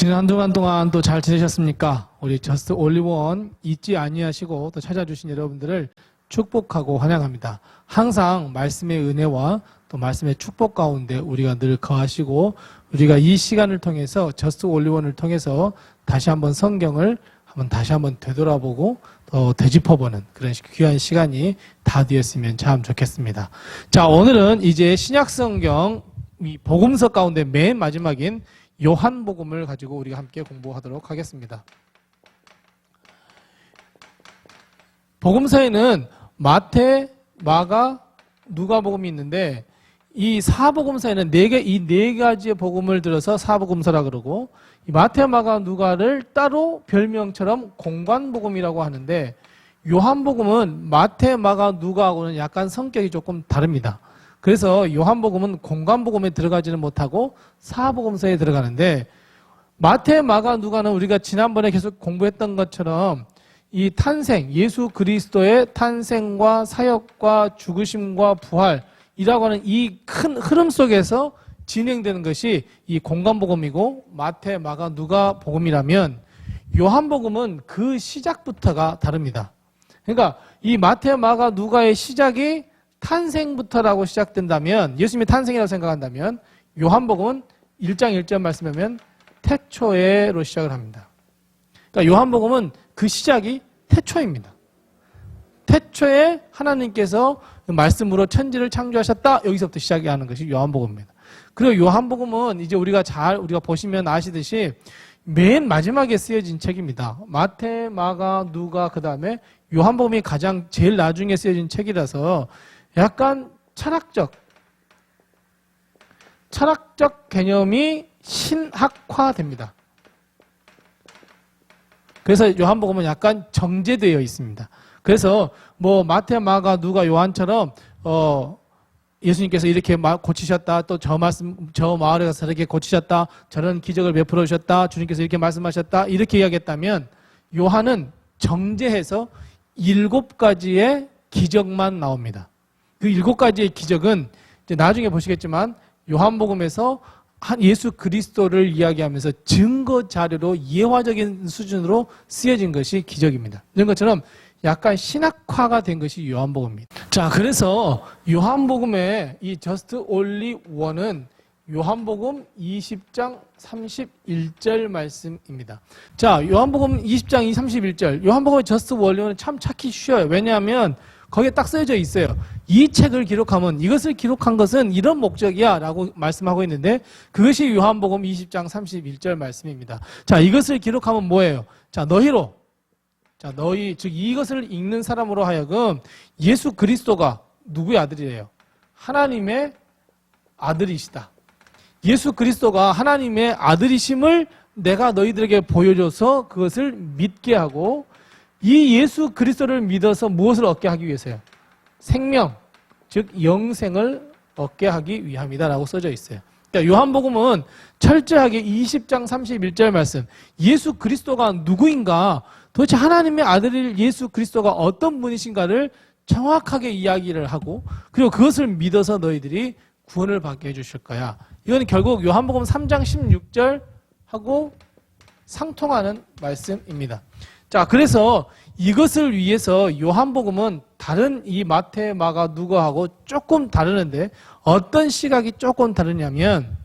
지난 한 주간 동안 또 잘 지내셨습니까? 우리 저스트 올리원 잊지 아니하시고 또 찾아주신 여러분들을 축복하고 환영합니다. 항상 말씀의 은혜와 또 말씀의 축복 가운데 우리가 늘 거하시고 우리가 이 시간을 통해서 저스트 올리원을 통해서 다시 한번 성경을 다시 한번 되돌아보고 또 되짚어보는 그런 귀한 시간이 다 되었으면 참 좋겠습니다. 자, 오늘은 이제 신약성경 이 복음서 가운데 맨 마지막인 요한복음을 가지고 우리가 함께 공부하도록 하겠습니다. 복음서에는 마태, 마가, 누가복음이 있는데 이 사복음서에는 이 네 가지의 복음을 들어서 사복음서라 그러고 이 마태, 마가, 누가를 따로 별명처럼 공관복음이라고 하는데 요한복음은 마태, 마가, 누가하고는 약간 성격이 조금 다릅니다. 그래서 요한복음은 공관복음에 들어가지는 못하고 사복음서에 들어가는데 마태, 마가, 누가는 우리가 지난번에 계속 공부했던 것처럼 이 탄생, 예수 그리스도의 탄생과 사역과 죽으심과 부활이라고 하는 이 큰 흐름 속에서 진행되는 것이 이 공관복음이고 마태, 마가, 누가 복음이라면 요한복음은 그 시작부터가 다릅니다. 그러니까 이 마태, 마가, 누가의 시작이 탄생부터라고 시작된다면 예수님이 탄생이라고 생각한다면 요한복음은 1장 1절 말씀하면 태초에로 시작을 합니다. 그러니까 요한복음은 그 시작이 태초입니다. 태초에 하나님께서 말씀으로 천지를 창조하셨다. 여기서부터 시작이 하는 것이 요한복음입니다. 그리고 요한복음은 이제 우리가 보시면 아시듯이 맨 마지막에 쓰여진 책입니다. 마태, 마가, 누가 그 다음에 요한복음이 가장 제일 나중에 쓰여진 책이라서 약간 철학적 개념이 신학화됩니다. 그래서 요한복음은 약간 정제되어 있습니다. 그래서 뭐 마태, 마가, 누가, 요한처럼 예수님께서 이렇게 고치셨다. 또 저 마을에 가서 이렇게 고치셨다. 저런 기적을 베풀어 주셨다. 주님께서 이렇게 말씀하셨다. 이렇게 이야기했다면 요한은 정제해서 7가지의 기적만 나옵니다. 그 7가지의 기적은 이제 나중에 보시겠지만 요한복음에서 예수 그리스도를 이야기하면서 증거 자료로 예화적인 수준으로 쓰여진 것이 기적입니다. 이런 것처럼 약간 신학화가 된 것이 요한복음입니다. 자, 그래서 요한복음의 이 저스트 올리 원은 요한복음 20장 31절 말씀입니다. 자, 요한복음 20장 31절. 요한복음의 저스트 올리 원은 참 찾기 쉬워요. 왜냐하면 거기에 딱 써져 있어요. 이 책을 기록하면 이것을 기록한 것은 이런 목적이야 라고 말씀하고 있는데 그것이 요한복음 20장 31절 말씀입니다. 자, 이것을 기록하면 뭐예요? 자, 너희 즉 이것을 읽는 사람으로 하여금 예수 그리스도가 누구의 아들이래요? 하나님의 아들이시다. 예수 그리스도가 하나님의 아들이심을 내가 너희들에게 보여줘서 그것을 믿게 하고 이 예수 그리스도를 믿어서 무엇을 얻게 하기 위해서요? 생명, 즉 영생을 얻게 하기 위함이다라고 써져 있어요. 그러니까 요한복음은 철저하게 20장 31절 말씀, 예수 그리스도가 누구인가, 도대체 하나님의 아들일 예수 그리스도가 어떤 분이신가를 정확하게 이야기를 하고 그리고 그것을 믿어서 너희들이 구원을 받게 해주실 거야. 이건 결국 요한복음 3장 16절하고 상통하는 말씀입니다. 자, 그래서 이것을 위해서 요한복음은 다른 이 마태, 마가, 누가하고 조금 다르는데 어떤 시각이 조금 다르냐면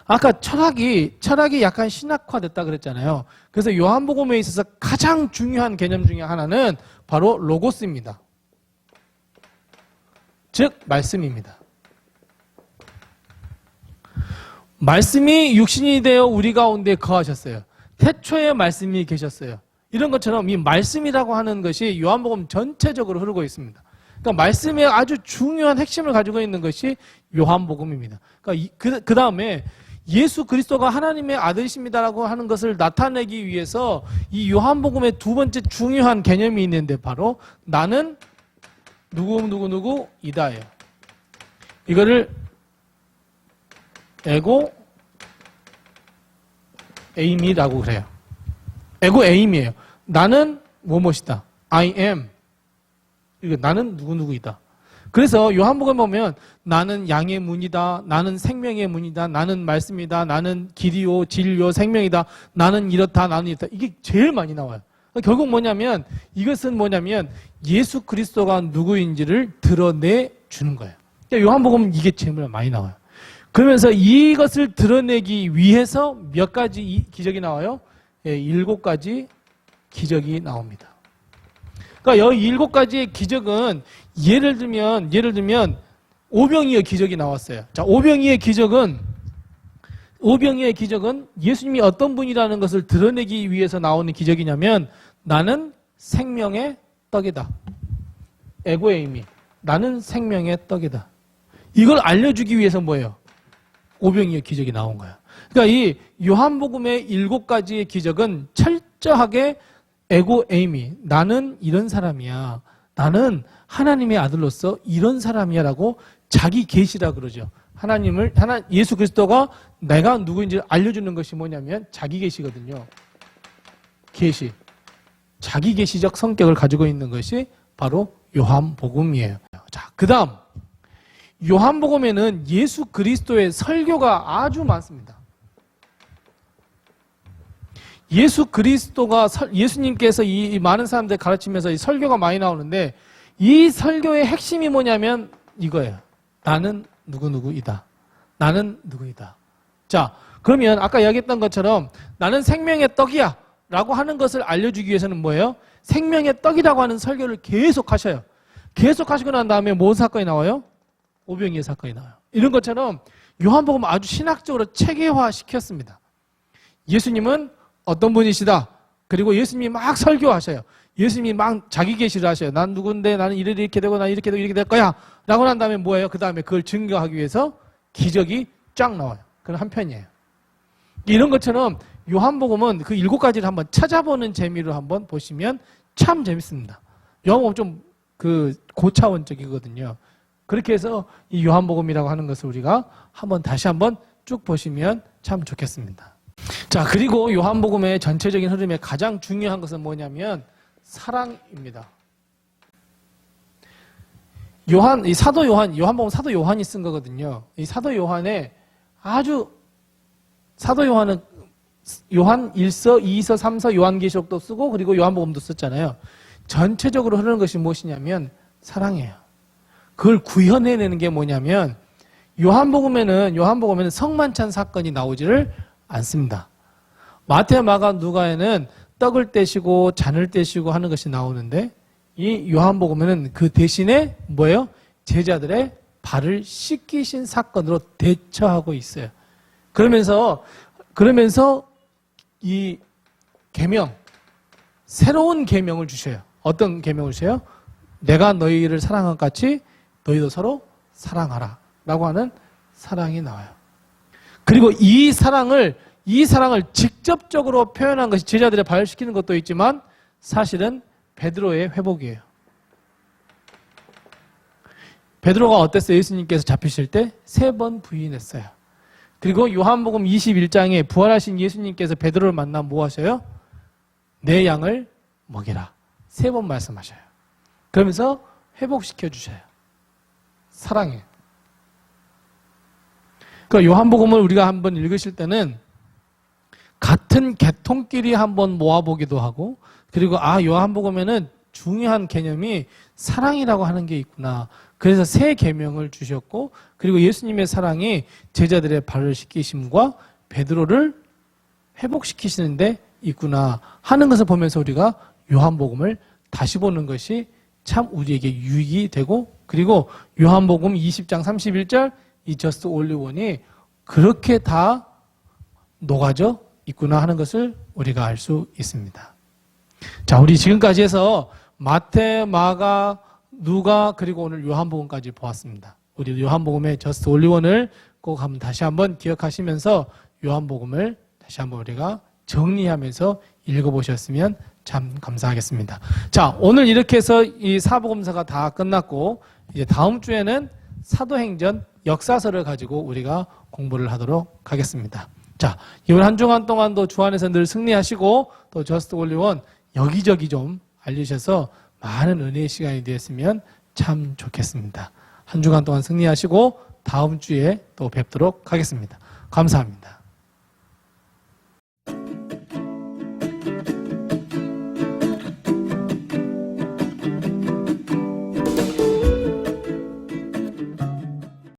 아까 철학이 약간 신학화됐다 그랬잖아요. 그래서 요한복음에 있어서 가장 중요한 개념 중에 하나는 바로 로고스입니다. 즉 말씀입니다. 말씀이 육신이 되어 우리 가운데 거하셨어요. 태초에 말씀이 계셨어요. 이런 것처럼 이 말씀이라고 하는 것이 요한복음 전체적으로 흐르고 있습니다. 그러니까 말씀의 아주 중요한 핵심을 가지고 있는 것이 요한복음입니다. 그러니까 그 다음에 예수 그리스도가 하나님의 아들이십니다라고 하는 것을 나타내기 위해서 이 요한복음의 두 번째 중요한 개념이 있는데 바로 나는 누구이다예요. 이거를 에고 에임이라고 그래요. 에고 에임이에요. 나는 뭐뭐이다. I am. 이거 나는 누구이다. 그래서 요한복음 보면 나는 양의 문이다. 나는 생명의 문이다. 나는 말씀이다. 나는 길이요, 진리요, 생명이다. 나는 이렇다. 나는 이렇다. 이게 제일 많이 나와요. 결국 뭐냐면 이것은 뭐냐면 예수 그리스도가 누구인지를 드러내 주는 거예요. 요한복음은 이게 제일 많이 나와요. 그러면서 이것을 드러내기 위해서 몇 가지 기적이 나와요? 7가지 기적이 나옵니다. 그러니까 이 7가지의 기적은 예를 들면 오병이의 기적이 나왔어요. 자, 오병이의 기적은 예수님이 어떤 분이라는 것을 드러내기 위해서 나오는 기적이냐면 나는 생명의 떡이다. 에고에이미. 나는 생명의 떡이다. 이걸 알려주기 위해서 뭐예요? 오병이의 기적이 나온 거야. 그러니까 이 요한복음의 7가지의 기적은 철저하게 에고에이미. 나는 이런 사람이야. 나는 하나님의 아들로서 이런 사람이야 라고 자기 계시라 그러죠. 예수 그리스도가 내가 누구인지를 알려주는 것이 뭐냐면 자기 계시거든요. 계시. 자기 계시적 성격을 가지고 있는 것이 바로 요한복음이에요. 자, 그 다음. 요한복음에는 예수 그리스도의 설교가 아주 많습니다. 예수님께서 이 많은 사람들 가르치면서 이 설교가 많이 나오는데 이 설교의 핵심이 뭐냐면 이거예요. 나는 누구누구이다. 나는 누구이다. 자, 그러면 아까 이야기했던 것처럼 나는 생명의 떡이야 라고 하는 것을 알려주기 위해서는 뭐예요? 생명의 떡이라고 하는 설교를 계속 하셔요. 계속 하시고 난 다음에 뭔 사건이 나와요? 오병이의 사건이 나와요. 이런 것처럼 요한복음 아주 신학적으로 체계화 시켰습니다. 예수님은 어떤 분이시다. 그리고 예수님이 막 설교하셔요. 예수님이 막 자기 계시를 하셔요. 난 누군데 나는 이렇게 되고 난 이렇게 되고 이렇게 될 거야. 라고 난 다음에 뭐예요? 그 다음에 그걸 증거하기 위해서 기적이 쫙 나와요. 그건 한 편이에요. 이런 것처럼 요한복음은 그 7가지를 한번 찾아보는 재미로 한번 보시면 참 재밌습니다. 요한복음 좀 고차원적이거든요. 그렇게 해서 이 요한복음이라고 하는 것을 우리가 다시 한번 쭉 보시면 참 좋겠습니다. 자, 그리고 요한복음의 전체적인 흐름에 가장 중요한 것은 뭐냐면 사랑입니다. 요한복음 사도 요한이 쓴 거거든요. 이 사도 요한은 요한 1서, 2서, 3서 요한계시록도 쓰고 그리고 요한복음도 썼잖아요. 전체적으로 흐르는 것이 무엇이냐면 사랑이에요. 그걸 구현해내는 게 뭐냐면 요한복음에는 성만찬 사건이 나오지를 않습니다. 마태, 마가, 누가에는 떡을 떼시고 잔을 떼시고 하는 것이 나오는데 이 요한복음에는 그 대신에 뭐예요? 제자들의 발을 씻기신 사건으로 대처하고 있어요. 그러면서 이 계명, 새로운 계명을 주셔요. 어떤 계명을 주세요? 내가 너희를 사랑한 것 같이 너희도 서로 사랑하라 라고 하는 사랑이 나와요. 그리고 이 사랑을 직접적으로 표현한 것이 제자들의 발을 씻기는 것도 있지만 사실은 베드로의 회복이에요. 베드로가 어땠어요? 예수님께서 잡히실 때 3번 부인했어요. 그리고 요한복음 21장에 부활하신 예수님께서 베드로를 만나 뭐 하셔요? 내 양을 먹이라. 3번 말씀하셔요. 그러면서 회복시켜 주셔요. 사랑해요. 그러니까 요한복음을 우리가 한번 읽으실 때는 같은 계통끼리 한번 모아보기도 하고 그리고 요한복음에는 중요한 개념이 사랑이라고 하는 게 있구나. 그래서 새 계명을 주셨고 그리고 예수님의 사랑이 제자들의 발을 씻기심과 베드로를 회복시키시는데 있구나 하는 것을 보면서 우리가 요한복음을 다시 보는 것이 참 우리에게 유익이 되고 그리고 요한복음 20장 31절 이 저스트 올리원이 그렇게 다 녹아져 있구나 하는 것을 우리가 알 수 있습니다. 자, 우리 지금까지 해서 마태, 마가, 누가 그리고 오늘 요한복음까지 보았습니다. 우리 요한복음의 저스트 올리원을 꼭 다시 한번 기억하시면서 요한복음을 다시 한번 우리가 정리하면서 읽어보셨으면 참 감사하겠습니다. 자, 오늘 이렇게 해서 이 사복음서가 다 끝났고 이제 다음 주에는 사도행전 역사서를 가지고 우리가 공부를 하도록 하겠습니다. 자, 이번 한 주간 동안도 주 안에서 늘 승리하시고 또 저스트 올리원 여기저기 좀 알리셔서 많은 은혜의 시간이 되었으면 참 좋겠습니다. 한 주간 동안 승리하시고 다음 주에 또 뵙도록 하겠습니다. 감사합니다.